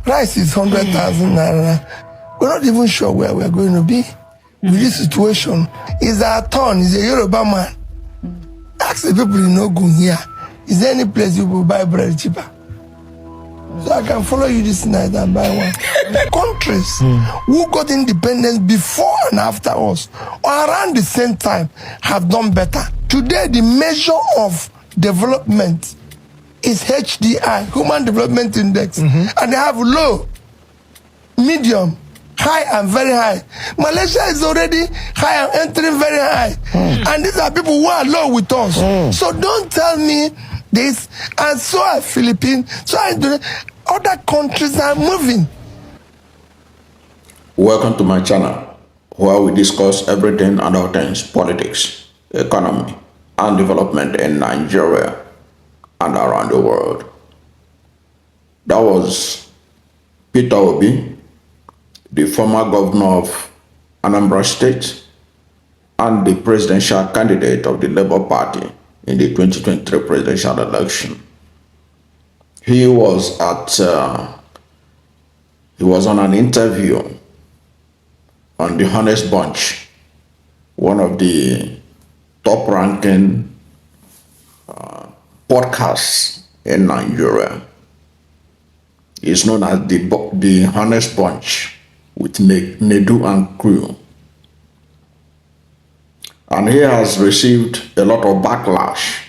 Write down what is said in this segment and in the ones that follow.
Rice is 100,000 naira. We're not even sure where we're going to be with this situation. He's our turn. He's a Yoruba man. Ask the people in Ogun here. Is there any place you will buy bread cheaper? So I can follow you this night and buy one. Countries who got independence before and after us, or around the same time, have done better. Today, the measure of development is HDI, Human Development Index, and they have low, medium, high, and very high. Malaysia is already high and entering very high, and these are people who are low with us. So don't tell me this, and so are Philippines, so are other countries are moving. Welcome to my channel, where we discuss everything and all things politics, economy, and development in Nigeria and around the world. That was Peter Obi, the former governor of Anambra State and the presidential candidate of the Labour Party in the 2023 presidential election. He was on an interview on the Honest Bunch, one of the top-ranking podcasts in Nigeria. It's known as the Honest Bunch with Nedu and crew. And he has received a lot of backlash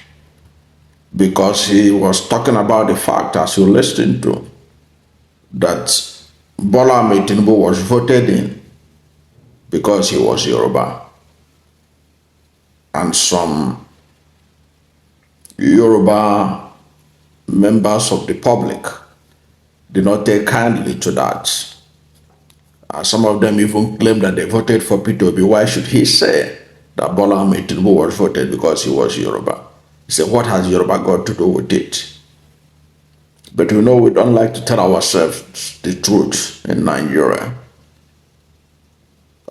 because he was talking about the fact, as you listened to, that Bola Ahmed Tinubu was voted in because he was Yoruba. And some Yoruba members of the public did not take kindly to that. Some of them even claimed that they voted for Peter Obi. Why should he say that Bola Ahmed Tinubu was voted because he was Yoruba? He said, what has Yoruba got to do with it? But we know we don't like to tell ourselves the truth in Nigeria.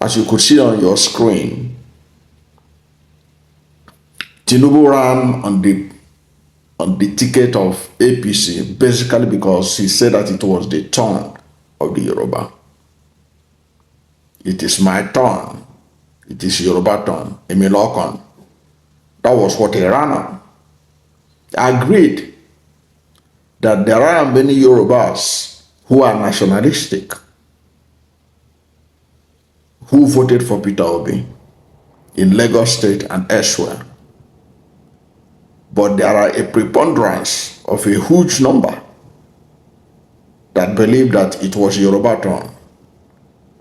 As you could see on your screen, Tinubu ran on the ticket of APC basically because he said that it was the turn of the Yoruba. It is my turn. It is Yoruba turn. Emilokon. That was what he ran on. I agreed that there are many Yorubas who are nationalistic, who voted for Peter Obi in Lagos State and elsewhere. But there are a preponderance of a huge number that believe that it was Yoruba turn.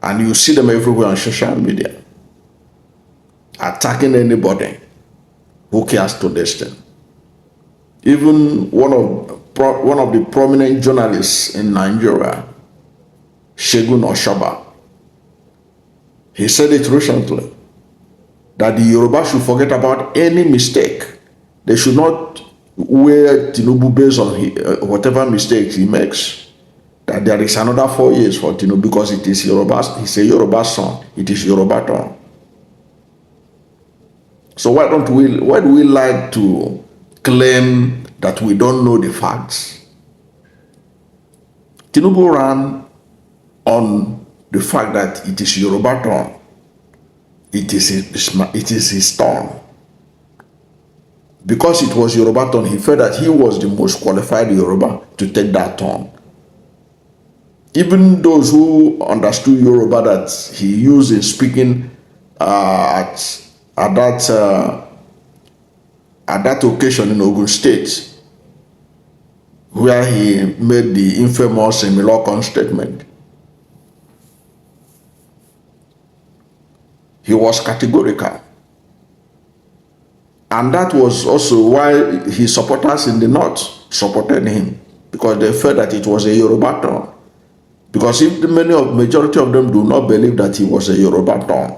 And you see them everywhere on social media, attacking anybody who cares to this thing. Even one of the prominent journalists in Nigeria, Shegun Oshaba, he said it recently, that the Yoruba should forget about any mistake. They should not wear Tinubu based on whatever mistakes he makes. That there is another 4 years for Tinubu because it is Yoruba. He's a Yoruba son. It is Yoruba turn. So why do we like to claim that we don't know the facts? Tinubu ran on the fact that it is Yoruba turn. It is his turn. Because it was Yoruba turn, he felt that he was the most qualified Yoruba to take that turn. Even those who understood Yoruba that he used in speaking at that occasion in Ogun State, where he made the infamous Emilokon statement, he was categorical. And that was also why his supporters in the north supported him, because they felt that it was a Yoruba turn. Because if the majority of them do not believe that he was a Yoruba turn,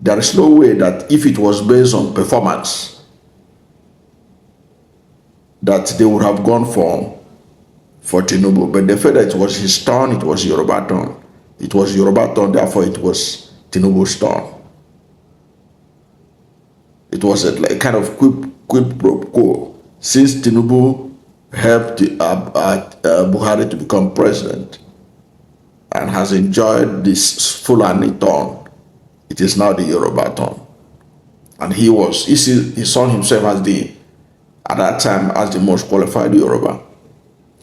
there is no way that if it was based on performance, that they would have gone for Tinubu. But they felt that it was his turn, it was Yoruba turn. It was Yoruba turn, therefore it was Tinubu's turn. It was a kind of quid pro quo. Since Tinubu helped Buhari to become president, and has enjoyed this Fulani turn. It is now the Yoruba turn. And he saw himself as at that time, as the most qualified Yoruba.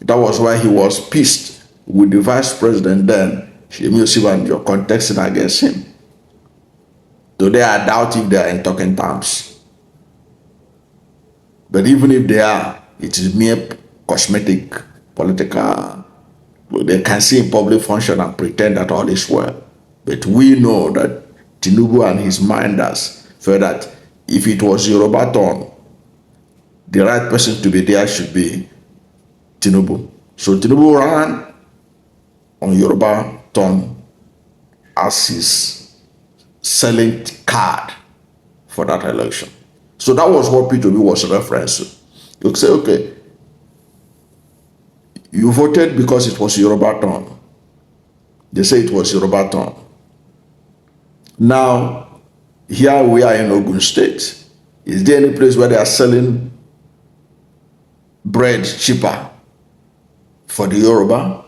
That was why he was pissed with the vice president then, Shemi Osibanjo, contesting against him. Today, I doubt if they are in talking terms. But even if they are, it is mere cosmetic, political. They can see in public function and pretend that all is well. But we know that Tinubu and his minders felt that if it was Yoruba turn, the right person to be there should be Tinubu. So Tinubu ran on Yoruba turn as his selling card for that election. So that was what Peter Obi was referencing. You say, okay, you voted because it was Yoruba turn. They say it was Yoruba turn. Now, here we are in Ogun State. Is there any place where they are selling bread cheaper for the Yoruba?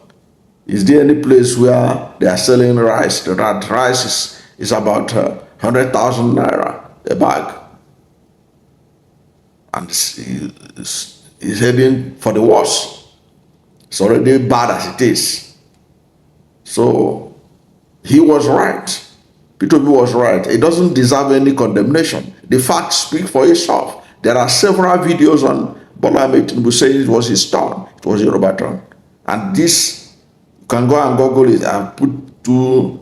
Is there any place where they are selling rice? The rice is about 100,000 naira a bag. And it's heading for the worst. It's already bad as it is. So he was right. Peter Obi was right. It doesn't deserve any condemnation. The facts speak for itself. There are several videos on Bola Ahmed Tinubu saying it was his turn. It was Yoruba turn. And this, you can go and Google it. I put two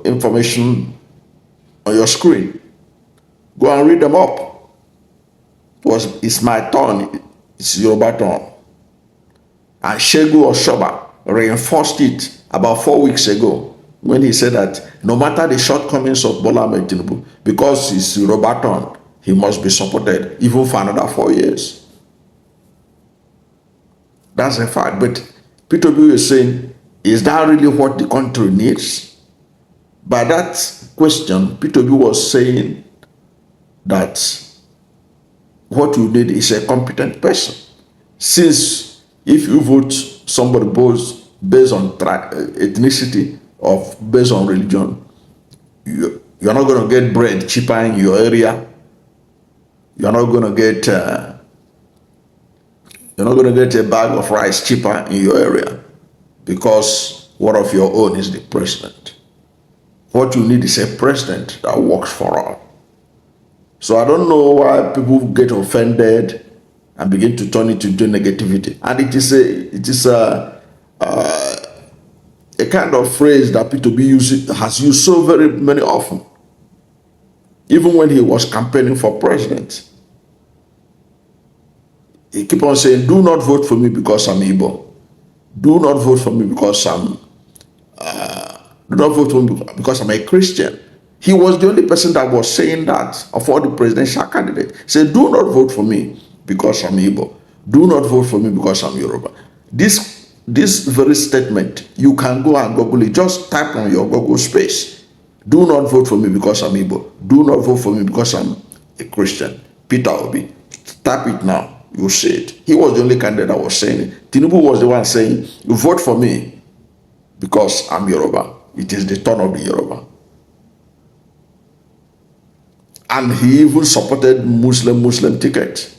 information on your screen. Go and read them up. It's my turn. It's Yoruba turn. And Shegu Oshoba reinforced it about 4 weeks ago when he said that no matter the shortcomings of Bola Ahmed Tinubu, because it's Yoruba turn, he must be supported even for another 4 years. That's a fact. But Peter Obi is saying, is that really what the country needs? By that question, Peter Obi was saying that what you need is a competent person. Since if you vote somebody based on ethnicity or based on religion, you're not going to get bread cheaper in your area. You're not going to get a bag of rice cheaper in your area because one of your own is the president. What you need is a president that works for all. So I don't know why people get offended and begin to turn it into negativity. And it is a kind of phrase that Peter Obi has used so very many often. Even when he was campaigning for president, he kept on saying, do not vote for me because I'm Igbo. Do not vote for me because do not vote for me because I'm a Christian. He was the only person that was saying that of all the presidential candidates. He said, do not vote for me because I'm Igbo. Do not vote for me because I'm Yoruba. This very statement, you can go and Google it. Just type on your Google space. Do not vote for me because I'm Igbo. Do not vote for me because I'm a Christian. Peter Obi. Type it now. You'll see it. He was the only candidate that was saying it. Tinubu was the one saying, you vote for me because I'm Yoruba. It is the turn of the Yoruba. And he even supported Muslim ticket.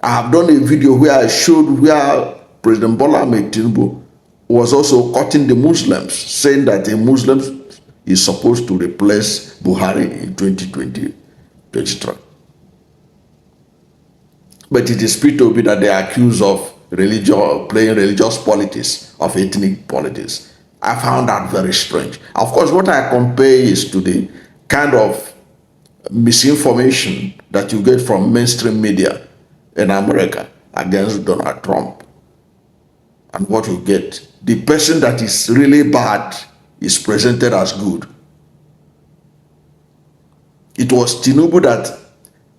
I have done a video where I showed where President Bola Ahmed Tinubu was also cutting the Muslims, saying that a Muslim is supposed to replace Buhari in 2023. But it is Peter Obi that they are accused of playing religious politics, of ethnic politics. I found that very strange. Of course, what I compare is to the kind of misinformation that you get from mainstream media in America against Donald Trump. And what you get, the person that is really bad is presented as good. It was Tinubu that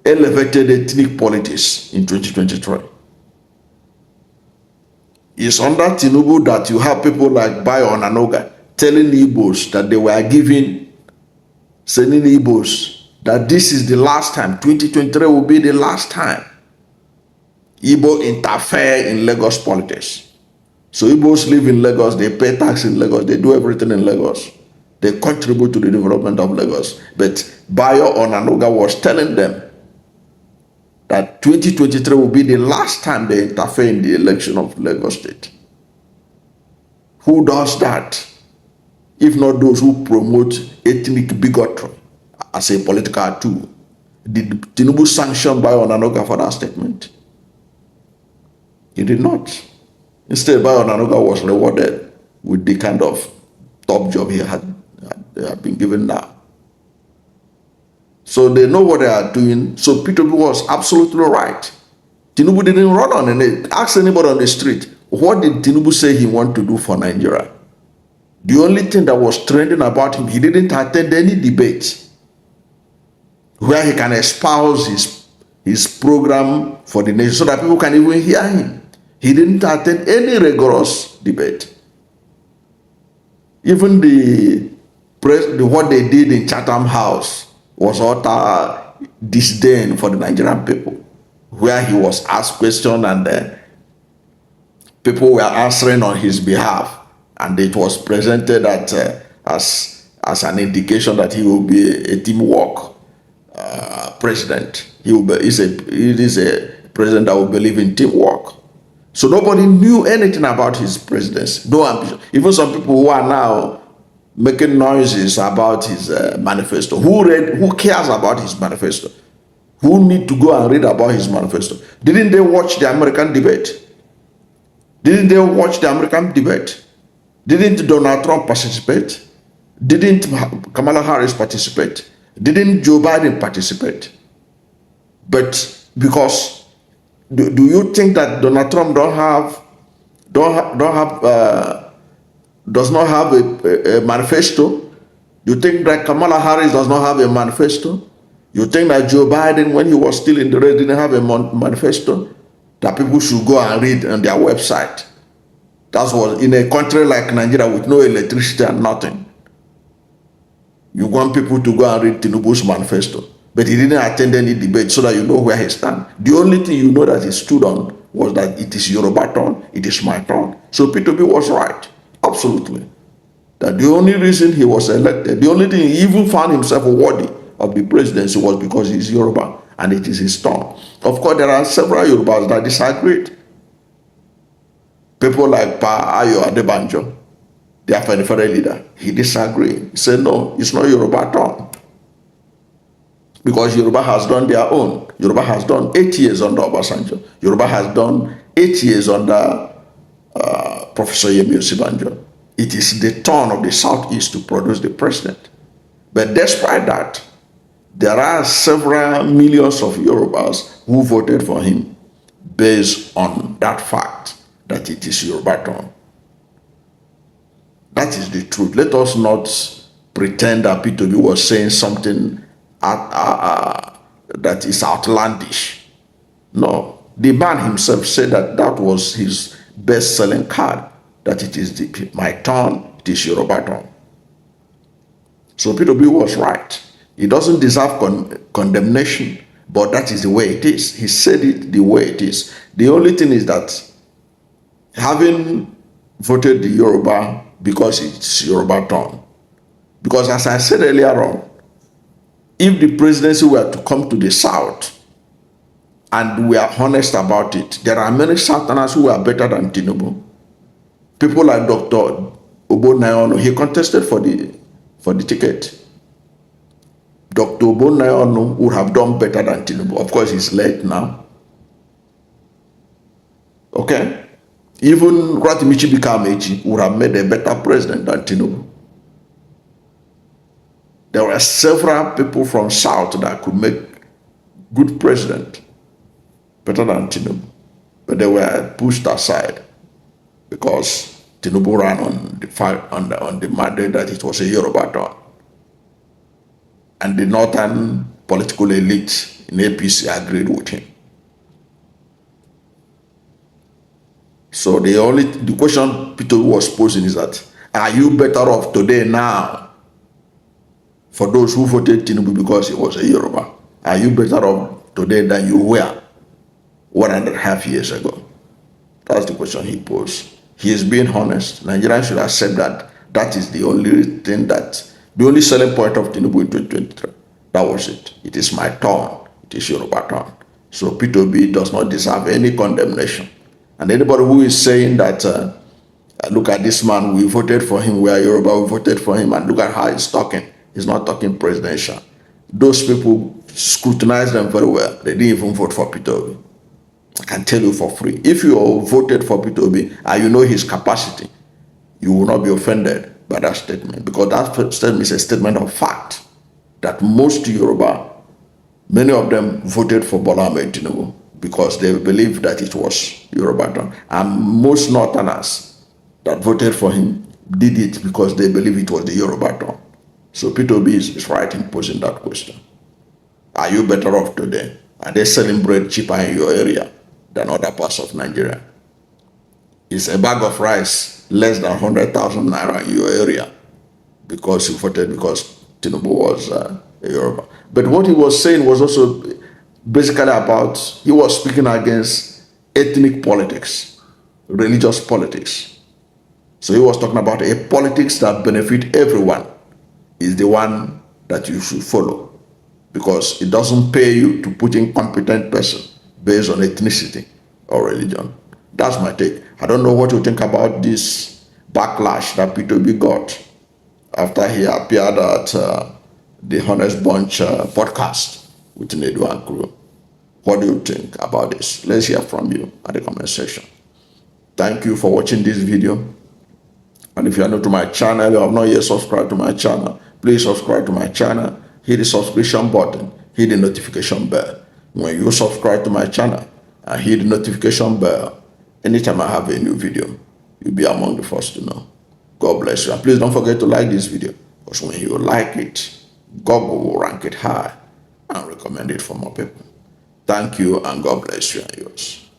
elevated ethnic politics in 2023. It's under Tinubu that you have people like Bayo Onanoga telling Igbos that they were sending Igbos that this is the last time, 2023 will be the last time Igbo interfere in Lagos politics. So Igbos live in Lagos, they pay tax in Lagos, they do everything in Lagos. They contribute to the development of Lagos. But Bayo Onanuga was telling them that 2023 will be the last time they interfere in the election of Lagos State. Who does that? If not those who promote ethnic bigotry as a political tool. Did Tinubu sanction Bayo Onanuga for that statement? He did not. Instead, Bayo Onanuga was rewarded with the kind of top job he had been given now. So they know what they are doing. So Peter Obi was absolutely right. Tinubu didn't run on it. Ask anybody on the street, what did Tinubu say he wanted to do for Nigeria? The only thing that was trending about him, he didn't attend any debate where he can espouse his program for the nation so that people can even hear him. He didn't attend any rigorous debate. Even what they did in Chatham House was utter disdain for the Nigerian people, where he was asked questions and people were answering on his behalf, and it was presented as an indication that he will be a teamwork president. He is a president that will believe in teamwork. So nobody knew anything about his presidency, no ambition. Even some people who are now making noises about his manifesto. Who cares about his manifesto? Who need to go and read about his manifesto? Didn't they watch the American debate? Didn't they watch the American debate? Didn't Donald Trump participate? Didn't Kamala Harris participate? Didn't Joe Biden participate? But because do you think that Donald Trump does not have a manifesto? You think that Kamala Harris does not have a manifesto? You think that Joe Biden, when he was still in the race, didn't have a manifesto that people should go and read on their website? That was in a country like Nigeria with no electricity and nothing. You want people to go and read Tinubu's manifesto, but he didn't attend any debate so that you know where he stands. The only thing you know that he stood on was that it is Yoruba turn, it is my turn. So Peter Obi was right, absolutely. That the only reason he was elected, the only thing he even found himself worthy of the presidency was because he's Yoruba and it is his turn. Of course, there are several Yorubas that disagreed. People like Pa Ayo Adebanjo, their federal leader, he disagreed. He said, no, it's not Yoruba turn. Because Yoruba has done their own. Yoruba has done 8 years under Obasanjo. Yoruba has done 8 years under Professor Yemi Osibanjo. It is the turn of the Southeast to produce the president. But despite that, there are several millions of Yorubas who voted for him based on that fact that it is Yoruba turn. That is the truth. Let us not pretend that Peter Obi was saying something that is outlandish. No, the man himself said that was his best-selling card, that it is my turn, it is Yoruba turn. So Peter Obi was right. He doesn't deserve condemnation, but that is the way it is. He said it the way it is. The only thing is that having voted the Yoruba because it's Yoruba turn, because as I said earlier on, if the presidency were to come to the South, and we are honest about it, there are many Southerners who are better than Tinubu. People like Dr. Obonayono, he contested for the ticket. Dr. Obonayono would have done better than Tinubu. Of course, he's late now. Okay? Even Rotimichi Bikamechi would have made a better president than Tinubu. There were several people from South that could make good president, better than Tinubu. But they were pushed aside because Tinubu ran on the mandate that it was a Yoruba turn. And the northern political elite in APC agreed with him. So the question Peter was posing is that, are you better off today now for those who voted Tinubu because he was a Yoruba? Are you better off today than you were 1.5 years ago? That's the question he posed. he is being honest. Nigerians should accept that that is the only thing the only selling point of Tinubu in 2023. That was it. It is my turn. It is Yoruba turn. So Peter Obi does not deserve any condemnation. And anybody who is saying that, look at this man, we voted for him, we are Yoruba, we voted for him, and look at how he's talking. He's not talking presidential. Those people scrutinize them very well. They didn't even vote for Peter Obi. I can tell you for free. If you voted for Peter Obi and you know his capacity, you will not be offended by that statement, because that statement is a statement of fact that most Yoruba, many of them voted for Bola Ahmed Tinubu because they believe that it was Yoruba done. And most Northerners that voted for him did it because they believe it was the Yoruba done. So Peter Obi is right in posing that question. Are you better off today? Are they selling bread cheaper in your area than other parts of Nigeria? Is a bag of rice less than 100,000 naira in your area because you voted because Tinubu was a Yoruba? But what he was saying was also basically about, he was speaking against ethnic politics, religious politics. So he was talking about a politics that benefit everyone is the one that you should follow, because it doesn't pay you to put in competent person based on ethnicity or religion. That's my take. I don't know what you think about this backlash that Peter Obi got after he appeared at the Honest Bunch podcast with Nedu and crew. What do you think about this? Let's hear from you at the comment section. Thank you for watching this video. And if you are new to my channel, you have not yet subscribed to my channel, please subscribe to my channel, hit the subscription button, hit the notification bell. When you subscribe to my channel and hit the notification bell, anytime I have a new video, you'll be among the first to know. God bless you. And please don't forget to like this video, because when you like it, Google will rank it high and recommend it for more people. Thank you, and God bless you and yours.